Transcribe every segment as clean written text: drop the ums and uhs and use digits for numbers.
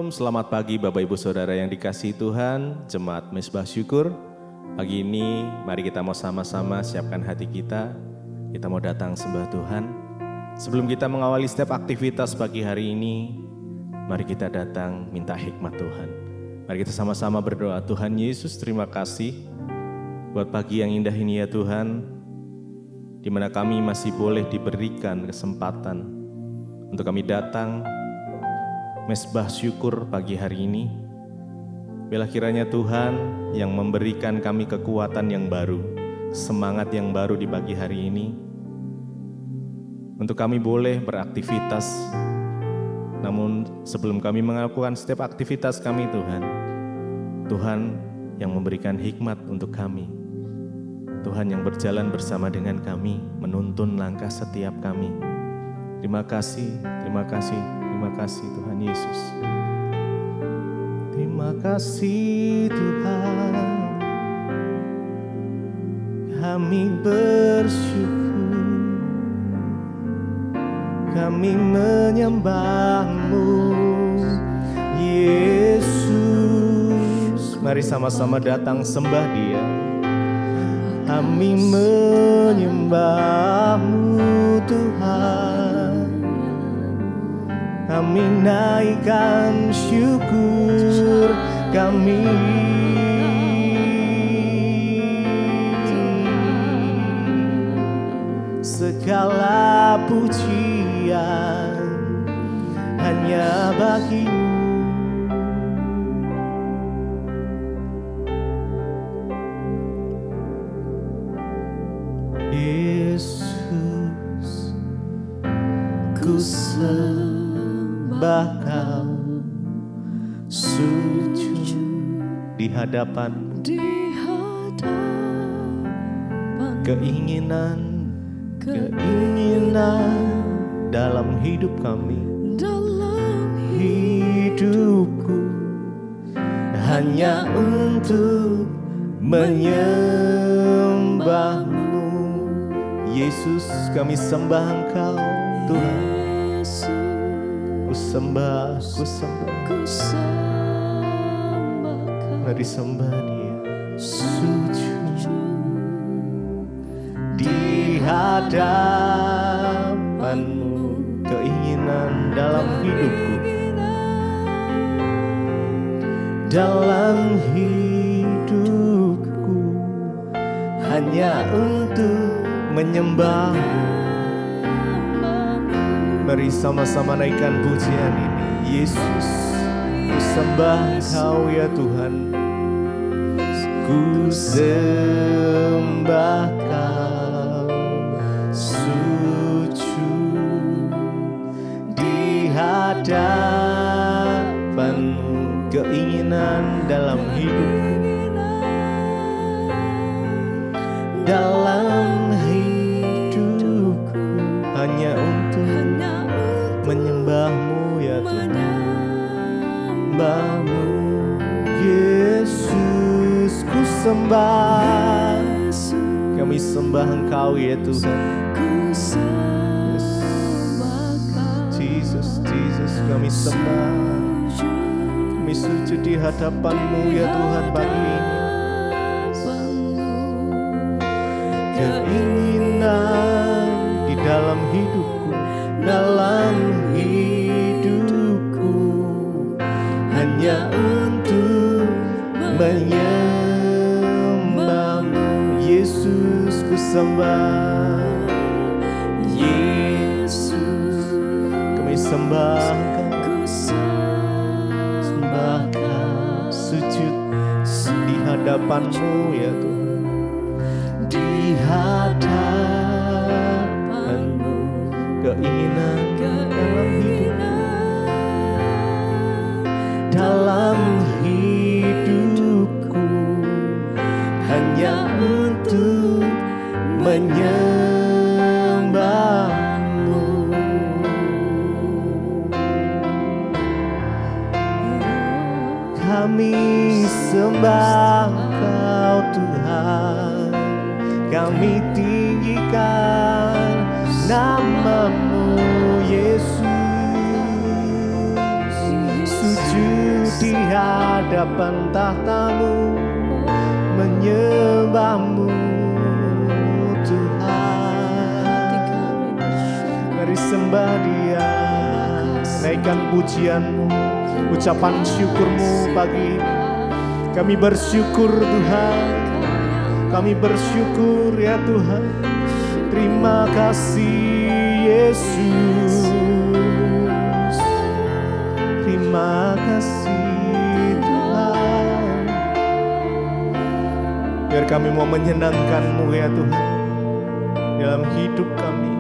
Shalom, selamat pagi Bapak Ibu Saudara yang dikasihi Tuhan, Jemaat Mezbah Syukur. Pagi ini mari kita mau sama-sama siapkan hati kita mau datang sembah Tuhan. Sebelum kita mengawali setiap aktivitas pagi hari ini, mari kita datang minta hikmat Tuhan. Mari kita sama-sama berdoa. Tuhan Yesus, terima kasih buat pagi yang indah ini ya Tuhan, di mana kami masih boleh diberikan kesempatan untuk kami datang Mezbah Syukur pagi hari ini. Biarlah kiranya Tuhan yang memberikan kami kekuatan yang baru, semangat yang baru di pagi hari ini, untuk kami boleh beraktivitas. Namun sebelum kami melakukan setiap aktivitas kami Tuhan yang memberikan hikmat untuk kami. Tuhan yang berjalan bersama dengan kami, menuntun langkah setiap kami. Terima kasih Tuhan Yesus. Terima kasih Tuhan, kami bersyukur, kami menyembah-Mu Yesus. Mari sama-sama datang sembah Dia. Kami menyembah-Mu Tuhan, kami naikkan syukur kami. Segala pujian hanya bagi-Mu. Yesus, ku sembah Kau, sujud di hadapan, keinginan dalam hidup kami, hidupku hanya untuk menyembah-Mu. Yesus, kami sembah Engkau Tuhan. Ku sembah. Mari sembah Dia. Sujud di hadapan-Mu, keinginan dalam hidupku, dalam hidupku hanya untuk menyembah-Mu. Mari sama-sama naikkan pujian ini. Yesus, ku sembah Engkau ya Tuhan. Ku sembah Kau, sujud di hadapan-Mu, keinginan dalam hidupku, dalam hidupku hanya untuk menyembah-Mu ya Tuhan. Menyembah-Mu Yesus, ku sembah. Kami sembah Engkau ya Tuhan. Jesus, kami sembah. Kami sujud di hadapan-Mu ya Tuhan pagi ini. Keinginan di dalam hidupku, dalam hidupku hanya untuk menyembah-Mu. Yesus, ku sembah. Yesus, kami sembah Kau, sembah Kau, sujud di hadapan-Mu ya Tuhan. Di hadapan-Mu, keinginan dalam hidupku hanya untuk menyembah-Mu. Kami sembah Kau Tuhan, kami tinggikan nama-Mu Yesus. Sujud di hadapan tahta-Mu, menyembah-Mu Tuhan. Mari sembah Dia, naikkan pujian-Mu, ucapan syukur-Mu pagi ini. Kami bersyukur Tuhan, kami bersyukur ya Tuhan. Terima kasih Yesus, terima kasih Tuhan. Biar kami mau menyenangkan-Mu ya Tuhan dalam hidup kami.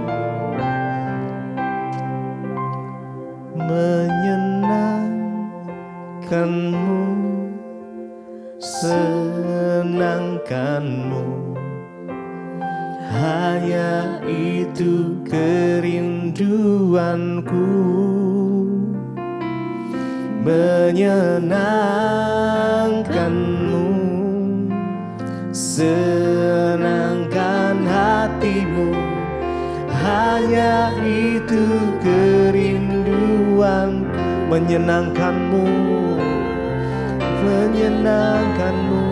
Menyenangkan-Mu, senangkan-Mu, hanya itu kerinduanku. Menyenangkan-Mu, senangkan hati-Mu, hanya itu kerinduanku. Menyenangkan-Mu, menyenangkan-Mu,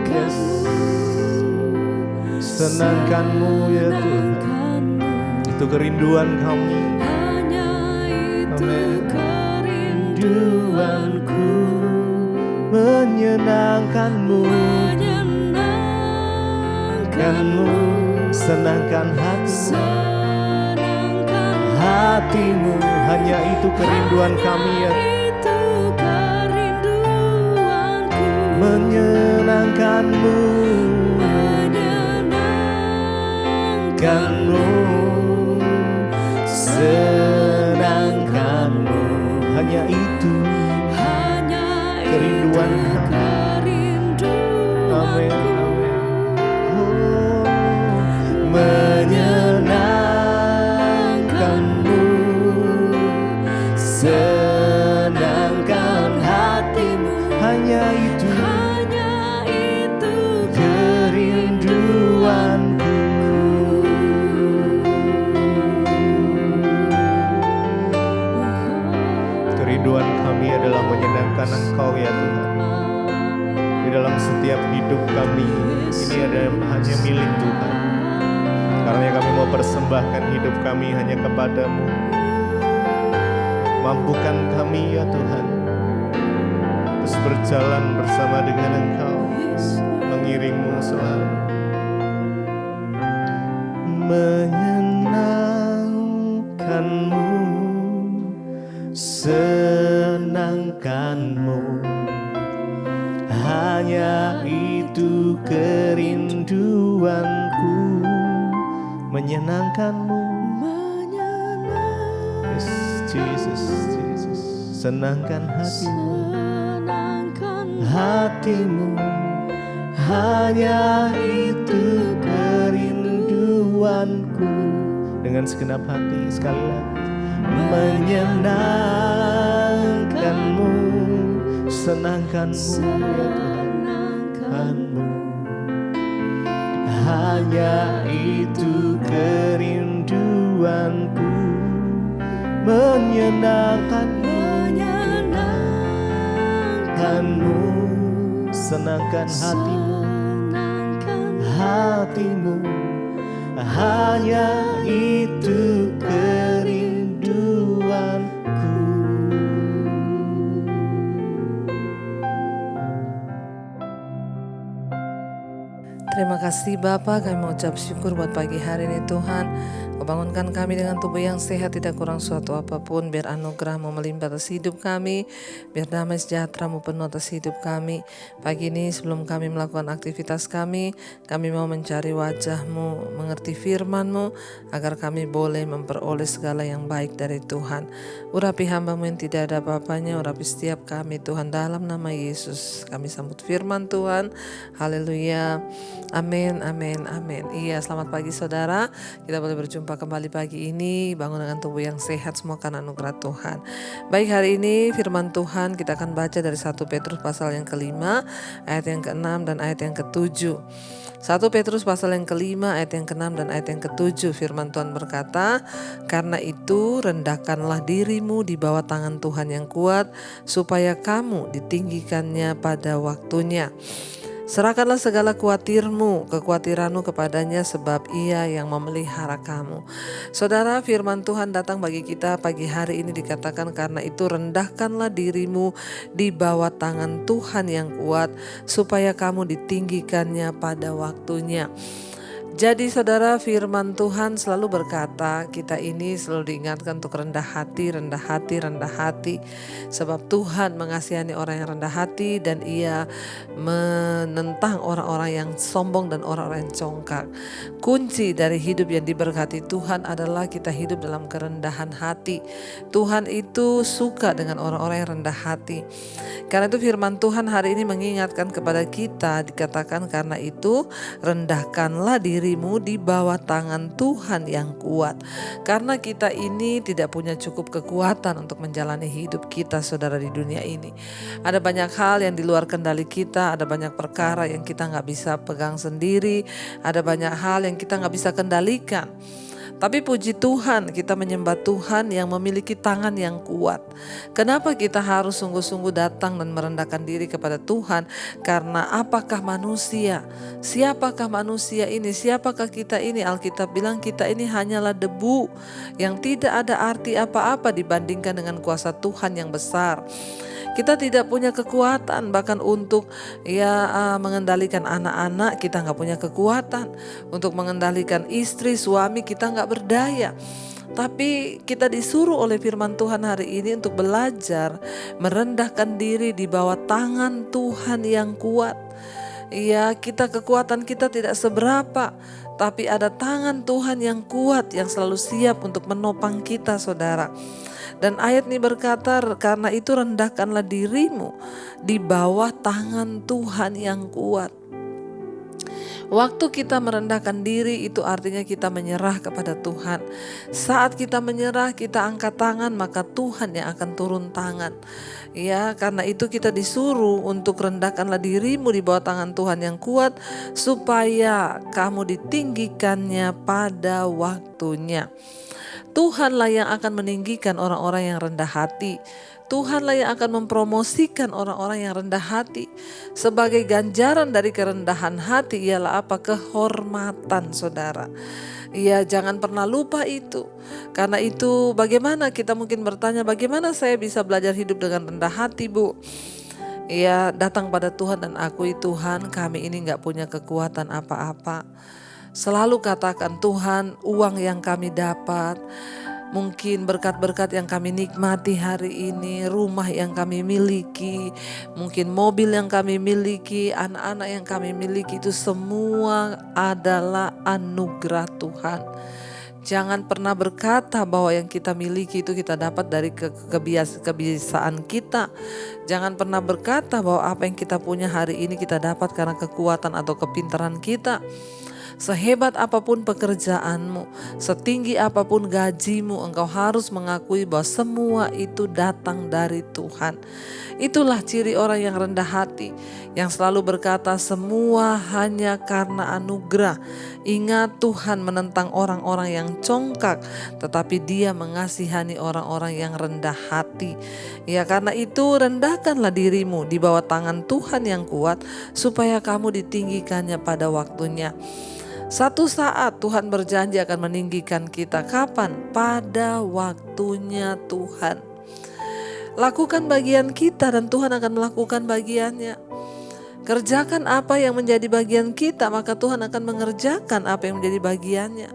yes. Senangkan-Mu ya Tuhan, itu kerinduan kami. Amin. Kerinduanku, menyenangkan-Mu, menyenangkan-Mu, senangkan hati-Mu, hanya itu kerinduan kami ya. Menyenangkan-Mu, menyenangkan-Mu, senangkan-Mu, hanya itu kerinduan kami. Amin, amin. Oh, menyenangkan-Mu, senangkan hati-Mu, hanya itu kerinduanku. Kerinduan kami adalah menyenangkan Engkau ya Tuhan. Di dalam setiap hidup kami, ini adalah hanya milik Tuhan. Karena kami mau persembahkan hidup kami hanya kepada-Mu. Mampukan kami ya Tuhan, terus berjalan bersama dengan Engkau, mengiring-Mu selalu. Menyenangkan-Mu, senangkan-Mu, hanya itu kerinduanku. Menyenangkan-Mu, yes, Jesus, Jesus. Senangkan hati-Mu, hati-Mu, hanya itu kerinduanku. Dengan segenap hati sekali lagi. Menyenangkan-Mu, senangkan-Mu ya Tuhan-Mu, hanya itu kerinduanku. Menyenangkan-Mu, menyenangkan-Mu, senangkan hati-Mu, hati-Mu, hanya itu kerinduanku. Terima kasih Bapa, kami mengucap syukur buat pagi hari ini Tuhan. Kau bangunkan kami dengan tubuh yang sehat, tidak kurang suatu apapun. Biar anugerah-Mu melimpah atas hidup kami, biar damai sejahtera-Mu penuh atas hidup kami. Pagi ini sebelum kami melakukan aktivitas kami mau mencari wajah-Mu, mengerti firman-Mu, agar kami boleh memperoleh segala yang baik dari Tuhan. Urapi hamba-Mu yang tidak ada apa-apanya, urapi setiap kami Tuhan, dalam nama Yesus. Kami sambut firman Tuhan, haleluya. Amin, amin, amin. Iya, selamat pagi saudara. Kita boleh berjumpa kembali pagi ini. Bangun dengan tubuh yang sehat semua karena anugerah Tuhan. Baik, hari ini firman Tuhan kita akan baca dari 1 Petrus pasal yang kelima, ayat yang ke-6 dan ayat yang ke-7. 1 Petrus pasal yang kelima, ayat yang ke-6 dan ayat yang ke-7. Firman Tuhan berkata, "Karena itu rendahkanlah dirimu di bawah tangan Tuhan yang kuat, supaya kamu ditinggikannya pada waktunya. Serahkanlah segala kekhawatiranmu kepadanya sebab ia yang memelihara kamu." Saudara, firman Tuhan datang bagi kita pagi hari ini dikatakan, karena itu rendahkanlah dirimu di bawah tangan Tuhan yang kuat, supaya kamu ditinggikannya pada waktunya. Jadi saudara, firman Tuhan selalu berkata, kita ini selalu diingatkan untuk rendah hati, rendah hati, rendah hati. Sebab Tuhan mengasihani orang yang rendah hati dan ia menentang orang-orang yang sombong dan orang-orang yang congkak. Kunci dari hidup yang diberkati Tuhan adalah kita hidup dalam kerendahan hati. Tuhan itu suka dengan orang-orang yang rendah hati. Karena itu firman Tuhan hari ini mengingatkan kepada kita, dikatakan, karena itu rendahkanlah dirimu di bawah tangan Tuhan yang kuat. Karena kita ini tidak punya cukup kekuatan untuk menjalani hidup kita saudara di dunia ini. Ada banyak hal yang di luar kendali kita, ada banyak perkara yang kita gak bisa pegang sendiri, ada banyak hal yang kita gak bisa kendalikan. Tapi puji Tuhan, kita menyembah Tuhan yang memiliki tangan yang kuat. Kenapa kita harus sungguh-sungguh datang dan merendahkan diri kepada Tuhan? Karena apakah manusia? Siapakah manusia ini? Siapakah kita ini? Alkitab bilang kita ini hanyalah debu yang tidak ada arti apa-apa dibandingkan dengan kuasa Tuhan yang besar. Kita tidak punya kekuatan bahkan untuk mengendalikan anak-anak, kita gak punya kekuatan. Untuk mengendalikan istri, suami, kita gak berdaya. Tapi kita disuruh oleh firman Tuhan hari ini untuk belajar merendahkan diri di bawah tangan Tuhan yang kuat. Ya, kekuatan kita tidak seberapa, tapi ada tangan Tuhan yang kuat yang selalu siap untuk menopang kita saudara. Dan ayat ini berkata, karena itu rendahkanlah dirimu di bawah tangan Tuhan yang kuat. Waktu kita merendahkan diri itu artinya kita menyerah kepada Tuhan. Saat kita menyerah, kita angkat tangan, maka Tuhan yang akan turun tangan. Ya, karena itu kita disuruh untuk rendahkanlah dirimu di bawah tangan Tuhan yang kuat, supaya kamu ditinggikannya pada waktunya. Tuhanlah yang akan meninggikan orang-orang yang rendah hati. Tuhanlah yang akan mempromosikan orang-orang yang rendah hati. Sebagai ganjaran dari kerendahan hati ialah apa? Kehormatan saudara. Ya, jangan pernah lupa itu. Karena itu bagaimana kita mungkin bertanya, bagaimana saya bisa belajar hidup dengan rendah hati, Bu? Ya, datang pada Tuhan dan akui, Tuhan, kami ini gak punya kekuatan apa-apa. Selalu katakan, Tuhan, uang yang kami dapat, mungkin berkat-berkat yang kami nikmati hari ini, rumah yang kami miliki, mungkin mobil yang kami miliki, anak-anak yang kami miliki, itu semua adalah anugerah Tuhan. Jangan pernah berkata bahwa yang kita miliki itu kita dapat dari kebiasaan kita. Jangan pernah berkata bahwa apa yang kita punya hari ini kita dapat karena kekuatan atau kepintaran kita. Sehebat apapun pekerjaanmu, setinggi apapun gajimu, engkau harus mengakui bahwa semua itu datang dari Tuhan. Itulah ciri orang yang rendah hati, yang selalu berkata semua hanya karena anugerah. Ingat, Tuhan menentang orang-orang yang congkak, tetapi Dia mengasihani orang-orang yang rendah hati. Ya, karena itu rendahkanlah dirimu di bawah tangan Tuhan yang kuat, supaya kamu ditinggikannya pada waktunya. Satu saat Tuhan berjanji akan meninggikan kita. Kapan? Pada waktunya Tuhan. Lakukan bagian kita dan Tuhan akan melakukan bagiannya. Kerjakan apa yang menjadi bagian kita, maka Tuhan akan mengerjakan apa yang menjadi bagiannya.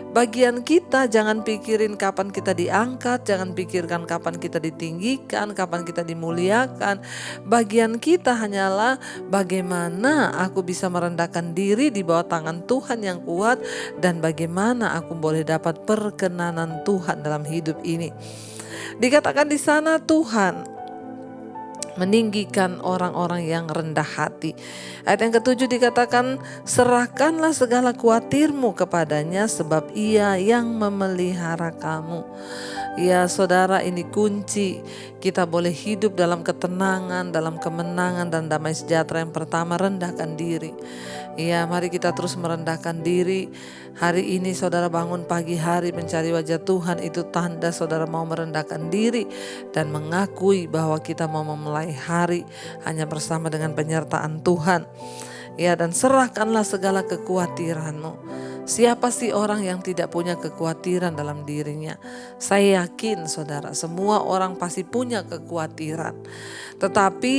Bagian kita jangan pikirin kapan kita diangkat, jangan pikirkan kapan kita ditinggikan, kapan kita dimuliakan. Bagian kita hanyalah bagaimana aku bisa merendahkan diri di bawah tangan Tuhan yang kuat, dan bagaimana aku boleh dapat perkenanan Tuhan dalam hidup ini. Dikatakan di sana Tuhan meninggikan orang-orang yang rendah hati. Ayat yang ketujuh dikatakan, serahkanlah segala khawatirmu kepadanya sebab ia yang memelihara kamu. Ya saudara, ini kunci kita boleh hidup dalam ketenangan, dalam kemenangan dan damai sejahtera. Yang pertama, rendahkan diri. Ya, mari kita terus merendahkan diri. Hari ini saudara bangun pagi hari mencari wajah Tuhan, itu tanda saudara mau merendahkan diri dan mengakui bahwa kita mau memulai hari hanya bersama dengan penyertaan Tuhan. Ya, dan serahkanlah segala kekhawatiranmu. Siapa sih orang yang tidak punya kekhawatiran dalam dirinya? Saya yakin saudara, semua orang pasti punya kekhawatiran. Tetapi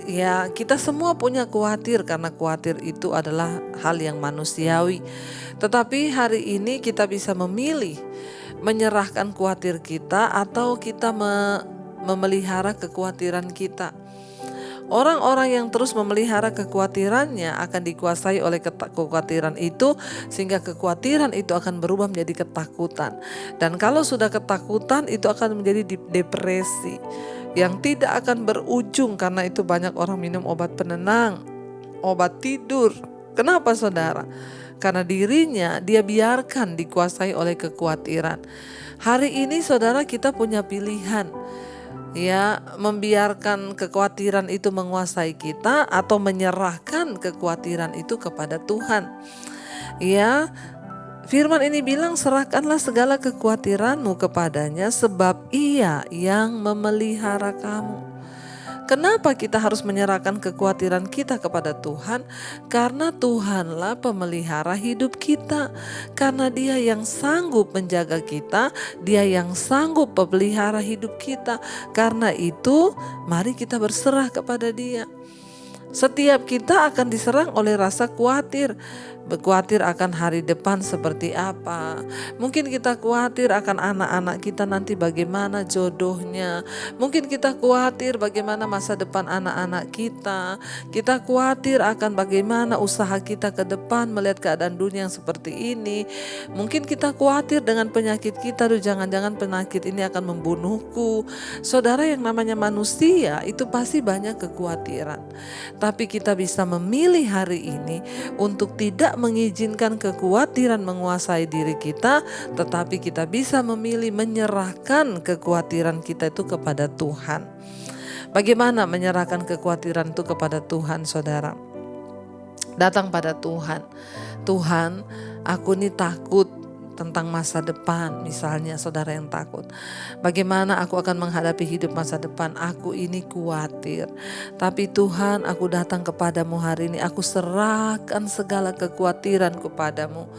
ya kita semua punya khawatir, karena khawatir itu adalah hal yang manusiawi. Tetapi hari ini kita bisa memilih menyerahkan khawatir kita atau kita memelihara kekhawatiran kita. Orang-orang yang terus memelihara kekhawatirannya akan dikuasai oleh kekhawatiran itu, sehingga kekhawatiran itu akan berubah menjadi ketakutan. Dan kalau sudah ketakutan, itu akan menjadi depresi yang tidak akan berujung. Karena itu banyak orang minum obat penenang, obat tidur. Kenapa saudara? Karena dirinya dia biarkan dikuasai oleh kekhawatiran. Hari ini saudara, kita punya pilihan. Ya, membiarkan kekhawatiran itu menguasai kita atau menyerahkan kekhawatiran itu kepada Tuhan. Ya, firman ini bilang, serahkanlah segala kekhawatiranmu kepadanya sebab ia yang memelihara kamu. Kenapa kita harus menyerahkan kekhawatiran kita kepada Tuhan? Karena Tuhanlah pemelihara hidup kita. Karena Dia yang sanggup menjaga kita, Dia yang sanggup memelihara hidup kita. Karena itu, mari kita berserah kepada Dia. Setiap kita akan diserang oleh rasa khawatir. Khawatir akan hari depan seperti apa. Mungkin kita khawatir akan anak-anak kita nanti bagaimana jodohnya. Mungkin kita khawatir bagaimana masa depan anak-anak kita. Kita khawatir akan bagaimana usaha kita ke depan melihat keadaan dunia yang seperti ini. Mungkin kita khawatir dengan penyakit kita. Jangan-jangan penyakit ini akan membunuhku. Saudara, yang namanya manusia itu pasti banyak kekhawatiran. Tapi kita bisa memilih hari ini untuk tidak mengizinkan kekhawatiran menguasai diri kita, tetapi kita bisa memilih menyerahkan kekhawatiran kita itu kepada Tuhan. Bagaimana menyerahkan kekhawatiran itu kepada Tuhan, saudara? Datang pada Tuhan. Tuhan, aku ini takut tentang masa depan, misalnya saudara yang takut. Bagaimana aku akan menghadapi hidup masa depan? Aku ini khawatir. Tapi Tuhan, aku datang kepadamu hari ini. Aku serahkan segala kekhawatiran kepadamu.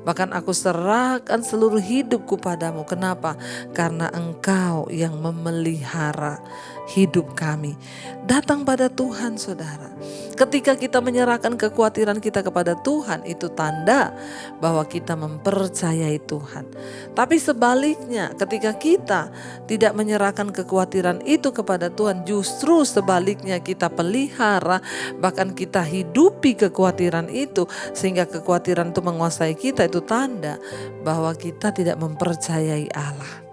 Bahkan aku serahkan seluruh hidupku padamu. Kenapa? Karena Engkau yang memelihara hidup kami. Datang pada Tuhan, saudara. Ketika kita menyerahkan kekhawatiran kita kepada Tuhan, itu tanda bahwa kita mempercayai Tuhan. Tapi sebaliknya, ketika kita tidak menyerahkan kekhawatiran itu kepada Tuhan, justru sebaliknya kita pelihara, bahkan kita hidupi kekhawatiran itu, sehingga kekhawatiran itu menguasai kita, itu tanda bahwa kita tidak mempercayai Allah.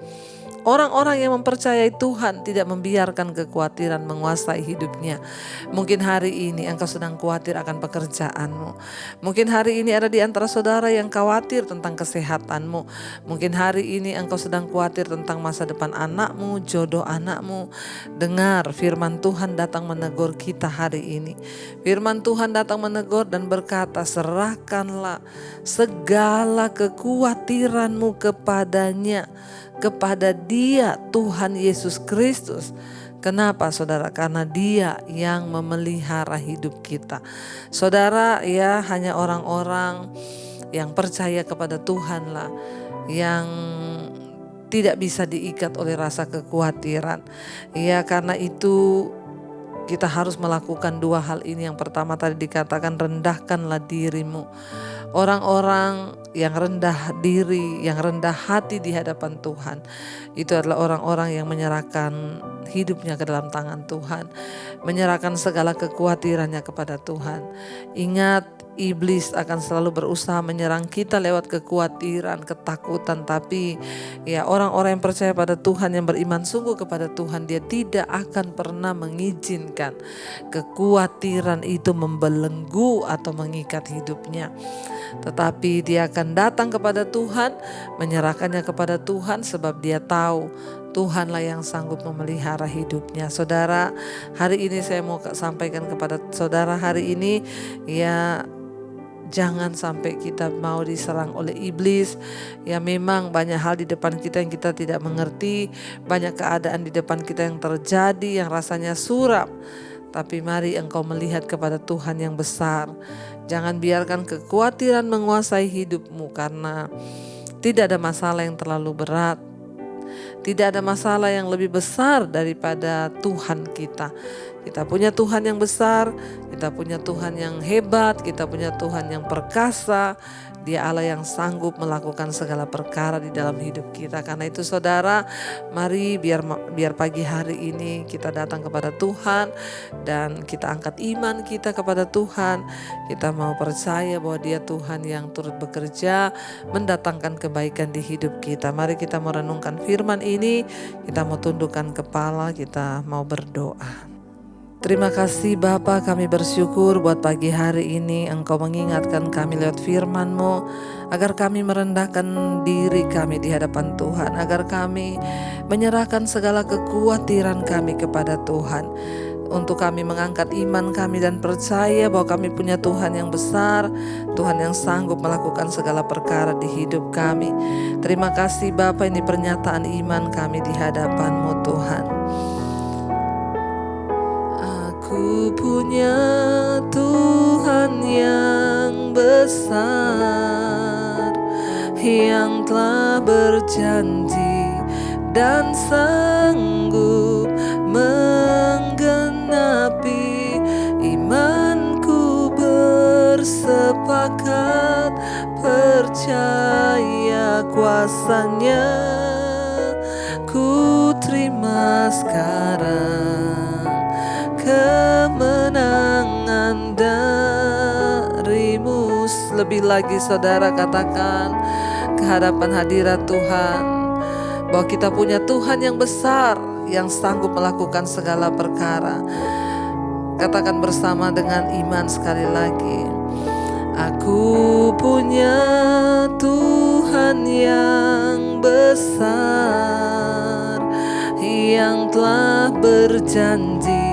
Orang-orang yang mempercayai Tuhan tidak membiarkan kekhawatiran menguasai hidupnya. Mungkin hari ini engkau sedang khawatir akan pekerjaanmu. Mungkin hari ini ada di antara saudara yang khawatir tentang kesehatanmu. Mungkin hari ini engkau sedang khawatir tentang masa depan anakmu, jodoh anakmu. Dengar, firman Tuhan datang menegur kita hari ini. Firman Tuhan datang menegur dan berkata, serahkanlah segala kekhawatiranmu kepadanya, kepada Dia, Tuhan Yesus Kristus. Kenapa saudara? Karena Dia yang memelihara hidup kita. Saudara, ya hanya orang-orang yang percaya kepada Tuhan lah yang tidak bisa diikat oleh rasa kekhawatiran. Ya, karena itu kita harus melakukan dua hal ini. Yang pertama tadi dikatakan, rendahkanlah dirimu. Orang-orang yang rendah diri, yang rendah hati di hadapan Tuhan, itu adalah orang-orang yang menyerahkan hidupnya ke dalam tangan Tuhan, menyerahkan segala kekhawatirannya kepada Tuhan. Ingat, iblis akan selalu berusaha menyerang kita lewat kekhawatiran, ketakutan. Tapi ya, orang-orang yang percaya pada Tuhan, yang beriman sungguh kepada Tuhan, dia tidak akan pernah mengizinkan kekhawatiran itu membelenggu atau mengikat hidupnya. Tetapi dia akan datang kepada Tuhan, menyerahkannya kepada Tuhan, sebab dia tahu Tuhanlah yang sanggup memelihara hidupnya. Saudara, hari ini saya mau sampaikan kepada saudara hari ini, ya, jangan sampai kita mau diserang oleh iblis. Ya, memang banyak hal di depan kita yang kita tidak mengerti, banyak keadaan di depan kita yang terjadi yang rasanya suram. Tapi mari engkau melihat kepada Tuhan yang besar. Jangan biarkan kekhawatiran menguasai hidupmu, karena tidak ada masalah yang terlalu berat. Tidak ada masalah yang lebih besar daripada Tuhan kita. Kita punya Tuhan yang besar, kita punya Tuhan yang hebat, kita punya Tuhan yang perkasa. Dia Allah yang sanggup melakukan segala perkara di dalam hidup kita. Karena itu saudara, mari biar pagi hari ini kita datang kepada Tuhan dan kita angkat iman kita kepada Tuhan. Kita mau percaya bahwa Dia Tuhan yang turut bekerja mendatangkan kebaikan di hidup kita. Mari kita merenungkan firman ini, kita mau tundukkan kepala, kita mau berdoa. Terima kasih Bapa, kami bersyukur buat pagi hari ini Engkau mengingatkan kami lewat firman-Mu, agar kami merendahkan diri kami di hadapan Tuhan, agar kami menyerahkan segala kekhawatiran kami kepada Tuhan, untuk kami mengangkat iman kami dan percaya bahwa kami punya Tuhan yang besar, Tuhan yang sanggup melakukan segala perkara di hidup kami. Terima kasih Bapa, ini pernyataan iman kami di hadapan-Mu Tuhan. Aku punya Tuhan yang besar, yang telah berjanji dan sanggup menggenapi. Imanku bersepakat percaya kuasa-Nya. Ku terima sekarang kemenangan dari-Mu. Lebih lagi saudara, katakan ke hadapan hadirat Tuhan bahwa kita punya Tuhan yang besar, yang sanggup melakukan segala perkara. Katakan bersama dengan iman sekali lagi. Aku punya Tuhan yang besar, yang telah berjanji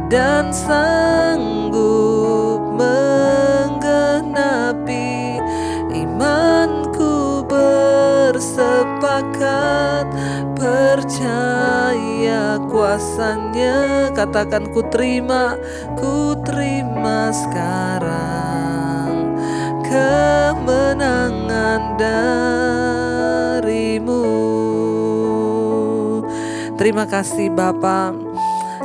dan sanggup menggenapi. Imanku bersepakat percaya kuasa-Nya. Katakan ku terima sekarang kemenangan dari-Mu. Terima kasih Bapa.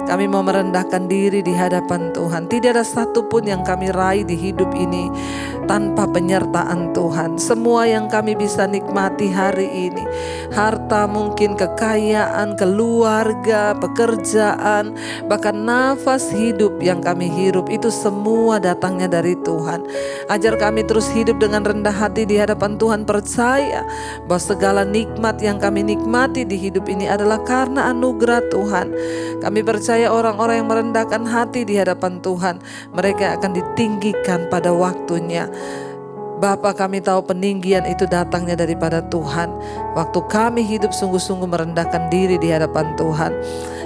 Kami mau merendahkan diri di hadapan Tuhan. Tidak ada satupun yang kami raih di hidup ini tanpa penyertaan Tuhan. Semua yang kami bisa nikmati hari ini, harta mungkin, kekayaan, keluarga, pekerjaan, bahkan nafas hidup yang kami hirup, itu semua datangnya dari Tuhan. Ajar kami terus hidup dengan rendah hati di hadapan Tuhan, percaya bahwa segala nikmat yang kami nikmati di hidup ini adalah karena anugerah Tuhan. Kami percaya orang-orang yang merendahkan hati di hadapan Tuhan, mereka akan ditinggikan pada waktunya. Bapa, kami tahu peninggian itu datangnya daripada Tuhan. Waktu kami hidup sungguh-sungguh merendahkan diri di hadapan Tuhan,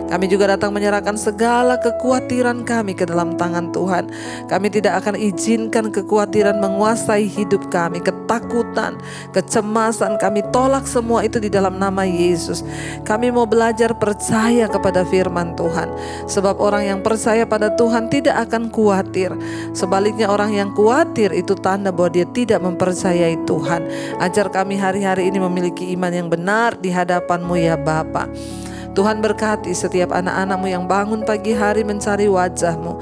kami juga datang menyerahkan segala kekhawatiran kami ke dalam tangan Tuhan. Kami tidak akan izinkan kekhawatiran menguasai hidup kami, ketakutan, kecemasan, kami tolak semua itu di dalam nama Yesus. Kami mau belajar percaya kepada firman Tuhan, sebab orang yang percaya pada Tuhan tidak akan khawatir. Sebaliknya, orang yang khawatir itu tanda bahwa dia tidak mempercayai Tuhan. Ajar kami hari-hari ini memiliki iman yang benar di hadapan-Mu ya Bapa. Tuhan berkati setiap anak-anak-Mu yang bangun pagi hari mencari wajah-Mu.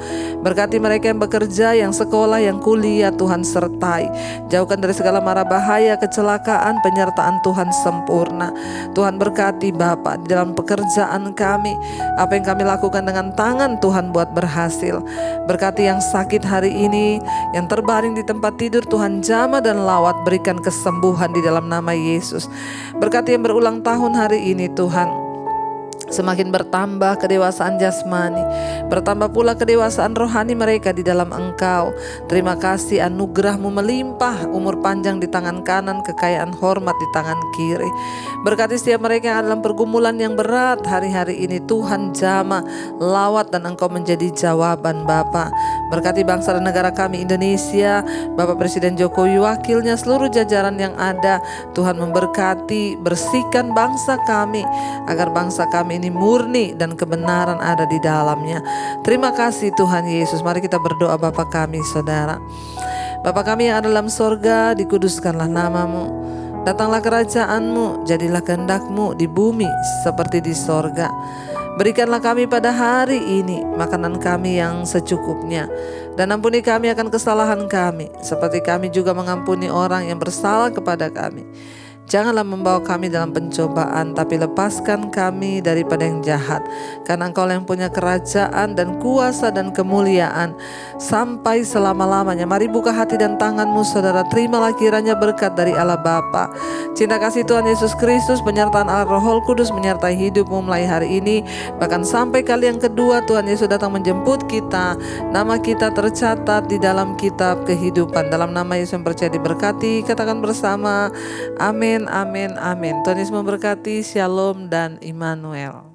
Berkati mereka yang bekerja, yang sekolah, yang kuliah, Tuhan sertai. Jauhkan dari segala mara bahaya, kecelakaan, penyertaan Tuhan sempurna. Tuhan berkati Bapa di dalam pekerjaan kami. Apa yang kami lakukan dengan tangan, Tuhan buat berhasil. Berkati yang sakit hari ini, yang terbaring di tempat tidur, Tuhan jamah dan lawat, berikan kesembuhan di dalam nama Yesus. Berkati yang berulang tahun hari ini Tuhan, semakin bertambah kedewasaan jasmani, bertambah pula kedewasaan rohani mereka di dalam Engkau. Terima kasih, anugerah-Mu melimpah, umur panjang di tangan kanan, kekayaan hormat di tangan kiri. Berkati setiap mereka yang ada dalam pergumulan yang berat hari-hari ini, Tuhan jamah, lawat, dan Engkau menjadi jawaban Bapa. Berkati bangsa dan negara kami Indonesia, Bapak Presiden Jokowi, wakilnya, seluruh jajaran yang ada. Tuhan memberkati, bersihkan bangsa kami, agar bangsa kami ini murni dan kebenaran ada di dalamnya. Terima kasih Tuhan Yesus. Mari kita berdoa. Bapa kami, Saudara. Bapa kami yang ada dalam sorga, dikuduskanlah nama-Mu. Datanglah kerajaan-Mu, jadilah kehendak-Mu di bumi seperti di sorga. Berikanlah kami pada hari ini makanan kami yang secukupnya, dan ampuni kami akan kesalahan kami, seperti kami juga mengampuni orang yang bersalah kepada kami. Janganlah membawa kami dalam pencobaan, tapi lepaskan kami daripada yang jahat. Karena Engkau yang punya kerajaan dan kuasa dan kemuliaan sampai selama-lamanya. Mari buka hati dan tangan-Mu, Saudara. Terimalah kiranya berkat dari Allah Bapa, cinta kasih Tuhan Yesus Kristus, penyertaan Allah Roh Kudus menyertai hidupmu mulai hari ini, bahkan sampai kali yang kedua Tuhan Yesus datang menjemput kita. Nama kita tercatat di dalam kitab kehidupan. Dalam nama Yesus yang percaya diberkati, katakan bersama, amin. Amin, amin. Tuhan Yesus memberkati. Shalom dan Immanuel.